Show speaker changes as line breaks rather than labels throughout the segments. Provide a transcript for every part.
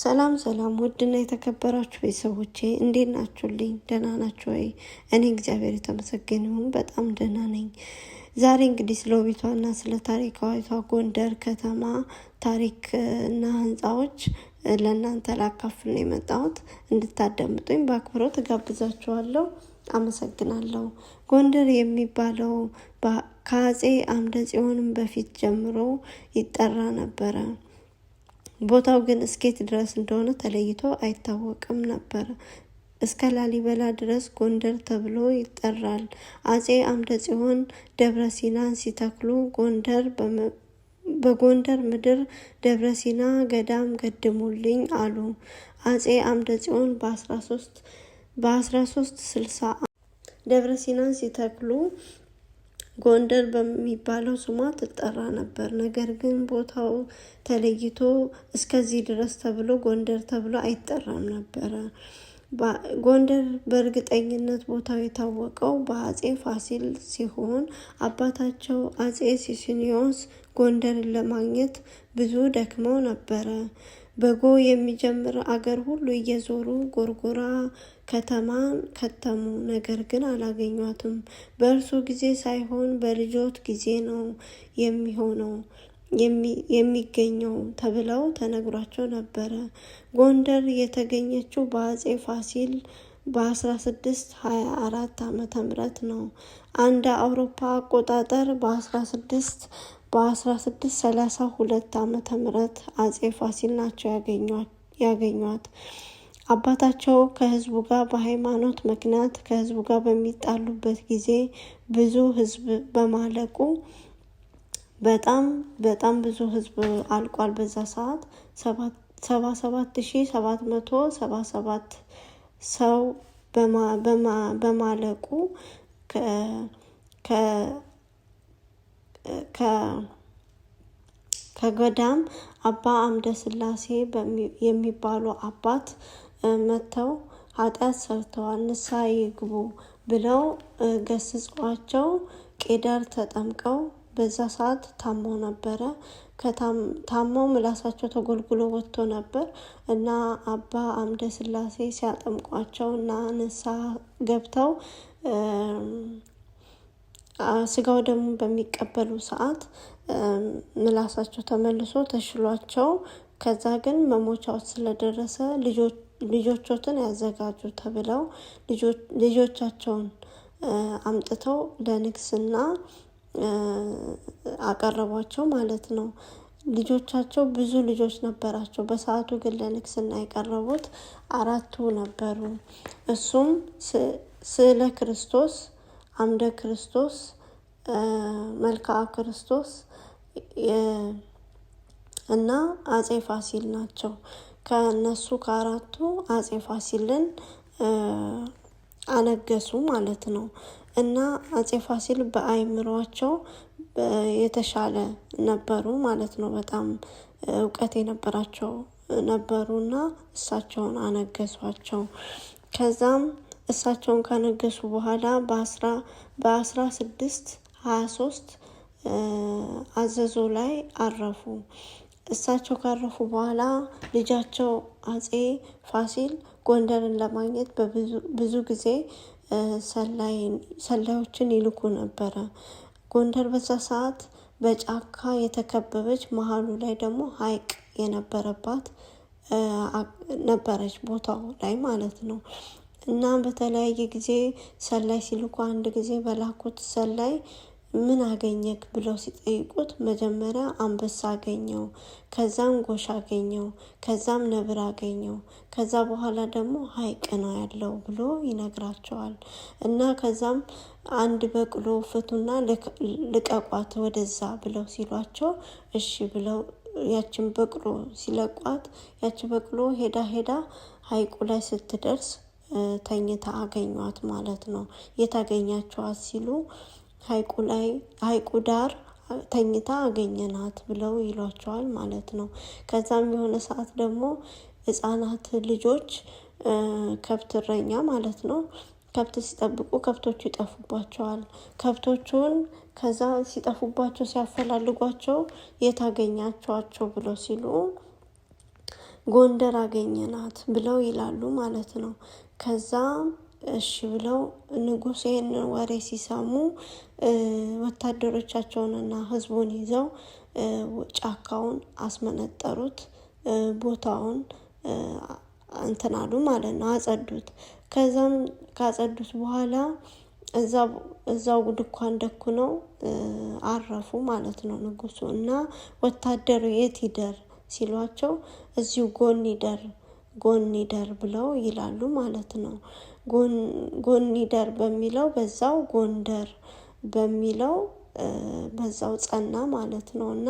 ሰላም ሰላም ውድና የተከበራችሁ ቤተሰቦቼ እንዴት ናችሁልኝ? ደህና ናችሁ ወይ? እኔ እግዚአብሔር የተመሰገነ ይሁን በጣም ደህና ነኝ። ዛሬ እንግዲህ ስለ ውቢቷና ስለ ታሪካዊቷ ጎንደር ከተማ ታሪክ እና ህንጻዎች ለእናንተ ላካፍል ነው የመጣሁት። እንድታዳምጡኝ በአክብሮት እጋብዛችኋለሁ። አመሰግናለሁ። ጎንደር የሚባለው ከአፄ አምደ ጽዮንም በፊት ጀምሮ ይጠራ ነበረ። ቦታው ግን እስኬት ድረስ እንደሆነ ተለይቶ አይታወቅም ነበር። እስከ ላሊበላ ድረስ ጎንደር ተብሎ ይጠራል። አፄ አምደ ጽዮን ደብረ ሲናን ሲተክሉ በጎንደር ምድር ደብረ ሲና ገዳም ገድሙልኝ አሉ። አፄ አምደ ጽዮን በ1360 ደብረ ሲናን ሲተክሉ ጎንደር በሚባለው ስሟ ትጠራ ነበር። ነገር ግን ቦታው ተለይቶ እስከዚህ ድረስ ተብሎ ጎንደር ተብሎ አይጠራም ነበረ። ጎንደር በእርግጠኝነት ቦታው የታወቀው በአፄ ፋሲል ሲሆን አባታቸው አፄ ሲሲኒዮስ ጎንደርን ለማግኘት ብዙ ደክመው ነበረ። በጎ የሚጀምር አገር ሁሉ እየዞሩ ጎርጎራ ከተማን ከተሙ። ነገር ግን አላገኟትም። በእርሱ ጊዜ ሳይሆን በልጆት ጊዜ ነው የሚገኘው ተብለው ተነግሯቸው ነበረ። ጎንደር የተገኘችው በአፄ ፋሲል በ1624 ዓመተ ምህረት ነው። አንድ አውሮፓ አቆጣጠር በ1632 ዓመተ ምህረት አፄ ፋሲል ናቸው ያገኟት። አባታቸው ከህዝቡ ጋር በሃይማኖት ምክንያት ከህዝቡ ጋር በሚጣሉበት ጊዜ ብዙ ህዝብ በማለቁ በጣም ብዙ ህዝብ አልቋል። በዛ ሰዓት 77,777 ሰው በማለቁ ከገዳም አባ አምደ ስላሴ የሚባሉ አባት መተው ኃጢአት ሰርተዋል ንስሐ ይግቡ ብለው ገስጿቸው ቄዳር ተጠምቀው በዛ ሰዓት ታመው ነበረ። ታመው ምላሳቸው ተጎልጉሎ ወጥቶ ነበር እና አባ አምደ ስላሴ ሲያጠምቋቸው እና ንስሐ ገብተው ስጋው ደግሞ በሚቀበሉ ሰዓት ምላሳቸው ተመልሶ ተሽሏቸው ከዛ ግን መሞቻው ስለደረሰ ልጆቾትን ያዘጋጁ ተብለው ልጆቻቸውን አምጥተው ለንግስና አቀረቧቸው ማለት ነው። ልጆቻቸው ብዙ ልጆች ነበራቸው። በሰዓቱ ግን ለንግስና የቀረቡት 4 ነበሩ። እሱም ስዕለ ክርስቶስ፣ አምደ ክርስቶስ፣ መልክዓ ክርስቶስ እና አፄ ፋሲል ናቸው። ከነሱ ከአራቱ አፄ ፋሲልን አነገሱ ማለት ነው። እና አፄ ፋሲል በአይምሯቸው የተሻለ ነበሩ ማለት ነው። በጣም እውቀት የነበራቸው ነበሩና እሳቸውን አነገሷቸው። ከዛም እሳቸውን ካነገሱ በኋላ በ1623 አዘዞ ላይ አረፉ። እሳቸው ካረፉ በኋላ ልጃቸው አፄ ፋሲል ጎንደርን ለማግኘት ብዙ ጊዜ ሰላዮችን ይልኩ ነበረ። ጎንደር በዛ ሰዓት በጫካ የተከበበች መሀሉ ላይ ደግሞ ሐይቅ የነበረባት ነበረች ቦታው ላይ ማለት ነው። እና በተለያየ ጊዜ ሰላይ ሲልኩ አንድ ጊዜ በላኩት ሰላይ ምን አገኘክ ብለው ሲጠይቁት መጀመሪያ አንበሳ አገኘው፣ ከዛም ጎሽ አገኘው፣ ከዛም ነብር አገኘው፣ ከዛ በኋላ ደግሞ ሐይቅ ነው ያለው ብሎ ይነግራቸዋል። እና ከዛም አንድ በቅሎ ፍቱና ልቀቋት ወደዛ ብለው ሲሏቸው እሺ ብለው ያችን በቅሎ ሲለቋት ያቺ በቅሎ ሄዳ ሐይቁ ላይ ስትደርስ ተኝታ አገኟት ማለት ነው። የታገኛቸዋት ሲሉ ሐይቁ ዳር ተኝታ አገኘናት ብለው ይሏቸዋል ማለት ነው። ከዛም የሆነ ሰዓት ደግሞ ህፃናት ልጆች ከብት እረኛ ማለት ነው ከብት ሲጠብቁ ከብቶቹ ይጠፉባቸዋል። ከብቶቹን ከዛ ሲጠፉባቸው ሲያፈላልጓቸው የታገኛቸዋቸው ብለው ሲሉ ጎንደር አገኘናት ብለው ይላሉ ማለት ነው። ከዛ እሺ ብለው ንጉሥ ይህንን ወሬ ሲሰሙ ወታደሮቻቸውንና ህዝቡን ይዘው ጫካውን አስመነጠሩት። ቦታውን እንትን አሉ ማለት ነው፣ አጸዱት። ከዛም ካጸዱት በኋላ እዛው ድንኳን ደኩነው አረፉ ማለት ነው ንጉሱ። እና ወታደሩ የት ይደር ሲሏቸው እዚሁ ጎን ይደር ብለው ይላሉ ማለት ነው። ጎን ይደር በሚለው በዛው ጎንደር በሚለው በዛው ጸና ማለት ነው። እና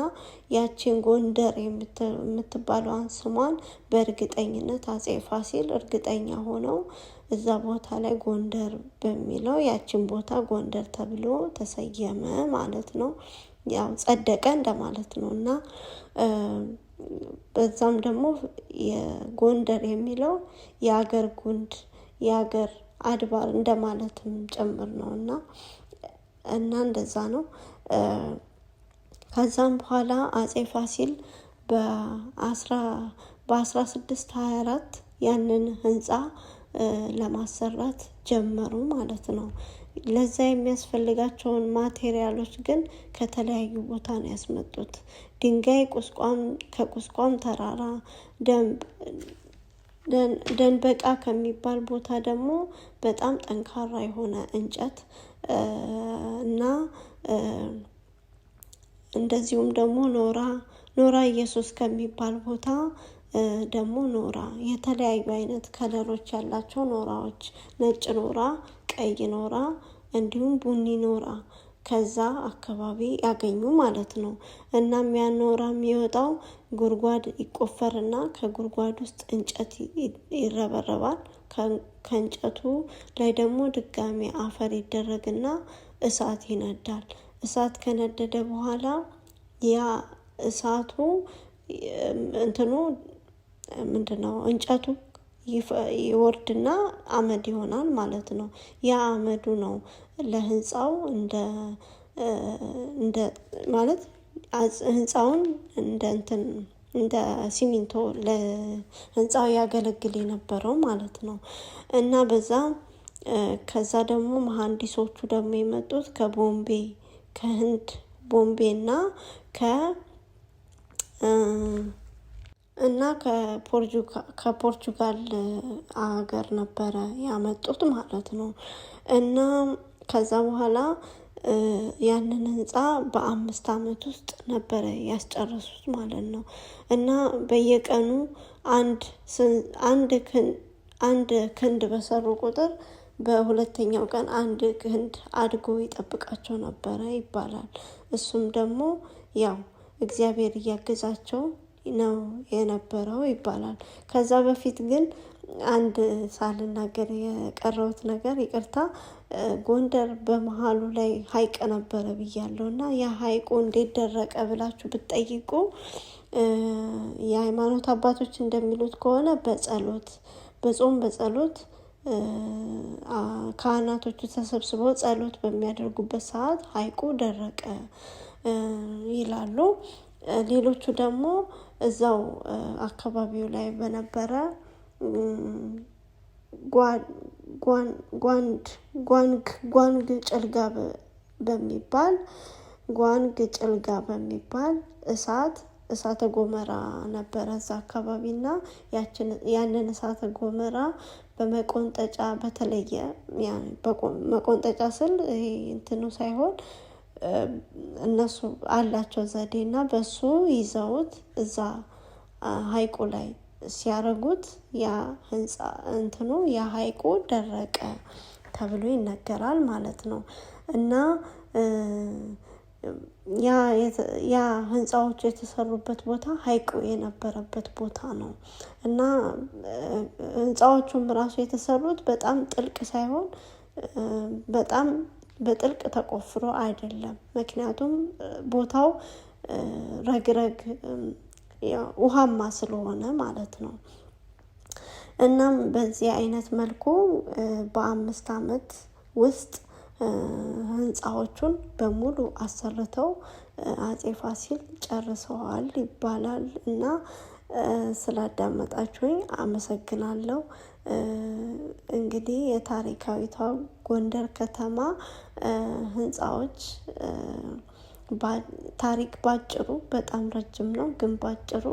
ያቺን ጎንደር የምትባለዋን ስሟን በእርግጠኝነት አጼ ፋሲል እርግጠኛ ሆነው እዛ ቦታ ላይ ጎንደር በሚለው ያቺን ቦታ ጎንደር ተብሎ ተሰየመ ማለት ነው። ያው ጸደቀ እንደማለት ነው። እና በዛም ደግሞ የጎንደር የሚለው የአገር ጉንድ የአገር አድባር እንደማለትም ጭምር ነው። እና እንደዛ ነው። ከዛም በኋላ አጼ ፋሲል በ1624 ያንን ህንፃ ለማሰራት ጀመሩ ማለት ነው። ለዛ የሚያስፈልጋቸውን ማቴሪያሎች ግን ከተለያዩ ቦታ ነው ያስመጡት። ድንጋይ ከቁስቋም ተራራ፣ ደንበቃ ከሚባል ቦታ ደግሞ በጣም ጠንካራ የሆነ እንጨት እና እንደዚሁም ደግሞ ኖራ ኢየሱስ ከሚባል ቦታ ደግሞ የተለያዩ አይነት ከለሮች ያላቸው ኖራዎች፣ ነጭ ኖራ፣ ቀይ ኖራ እንዲሁም ቡኒ ኖራ ከዛ አካባቢ ያገኙ ማለት ነው። እናም ያ ኖራ የሚወጣው ጉድጓድ ይቆፈርና ከጉድጓድ ውስጥ እንጨት ይረበረባል። ከእንጨቱ ላይ ደግሞ ድጋሚ አፈር ይደረግና እሳት ይነዳል። እሳት ከነደደ በኋላ ያ እሳቱ ምንድነው እንጨቱ ይወርድና አመድ ይሆናል ማለት ነው። ያ አመዱ ነው ለህንፃው እንደ ማለት ህንፃውን እንደ ሲሚንቶ ለህንፃው ያገለግል የነበረው ማለት ነው። እና ከዛ ደግሞ መሐንዲሶቹ ደግሞ የመጡት ከህንድ ቦምቤ እና ከፖርቹጋል አገር ነበረ ያመጡት ማለት ነው። እና ከዛ በኋላ ያንን ህንፃ በ5 አመት ውስጥ ነበረ ያስጨረሱት ማለት ነው። እና በየቀኑ አንድ ክንድ በሰሩ ቁጥር በሁለተኛው ቀን አንድ ክንድ አድጎ ይጠብቃቸው ነበረ ይባላል። እሱም ደግሞ ያው እግዚአብሔር እያገዛቸው ነው የነበረው ይባላል። ከዛ በፊት ግን አንድ ሳልናገር የቀረውት ነገር ይቅርታ፣ ጎንደር በመሃሉ ላይ ሀይቅ ነበረ ብያለሁ። እና ያ ሀይቁ እንዴት ደረቀ ብላችሁ ብትጠይቁ የሃይማኖት አባቶች እንደሚሉት ከሆነ በጾም በጸሎት ካህናቶቹ ተሰብስበው ጸሎት በሚያደርጉበት ሰዓት ሀይቁ ደረቀ ይላሉ። ሌሎቹ ደግሞ እዛው አካባቢው ላይ በነበረ ጓንግ ጭልጋ በሚባል እሳተ ጎመራ ነበረ እዛ አካባቢና ያንን እሳተ ጎመራ በመቆንጠጫ በተለየ መቆንጠጫ ስል እንትኑ ሳይሆን እነሱ አላቸው ዘዴና በሱ ይዘውት እዛ ሀይቁ ላይ ሲያረጉት ያ ህንፃ ያ ሀይቁ ደረቀ ተብሎ ይነገራል ማለት ነው። እና ያ ህንፃዎች የተሰሩበት ቦታ ሀይቁ የነበረበት ቦታ ነው። እና ህንፃዎቹም ራሱ የተሰሩት በጣም ጥልቅ ሳይሆን በጣም በጥልቅ ተቆፍሮ አይደለም። ምክንያቱም ቦታው ረግረግ ውሃማ ስለሆነ ማለት ነው። እናም በዚህ አይነት መልኩ በ5 አመት ውስጥ ህንፃዎቹን በሙሉ አሰርተው አጼ ፋሲል ጨርሰዋል ይባላል። እና ስላዳመጣችሁኝ አመሰግናለሁ። እንግዲህ የታሪካዊቷ ጎንደር ከተማ ህንፃዎች ታሪክ ባጭሩ በጣም ረጅም ነው፣ ግን ባጭሩ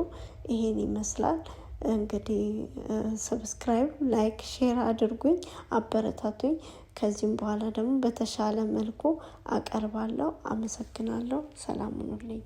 ይሄን ይመስላል። እንግዲህ ሰብስክራይብ፣ ላይክ፣ ሼር አድርጉኝ፣ አበረታቱኝ። ከዚህም በኋላ ደግሞ በተሻለ መልኩ አቀርባለሁ። አመሰግናለሁ። ሰላም ሁኑልኝ።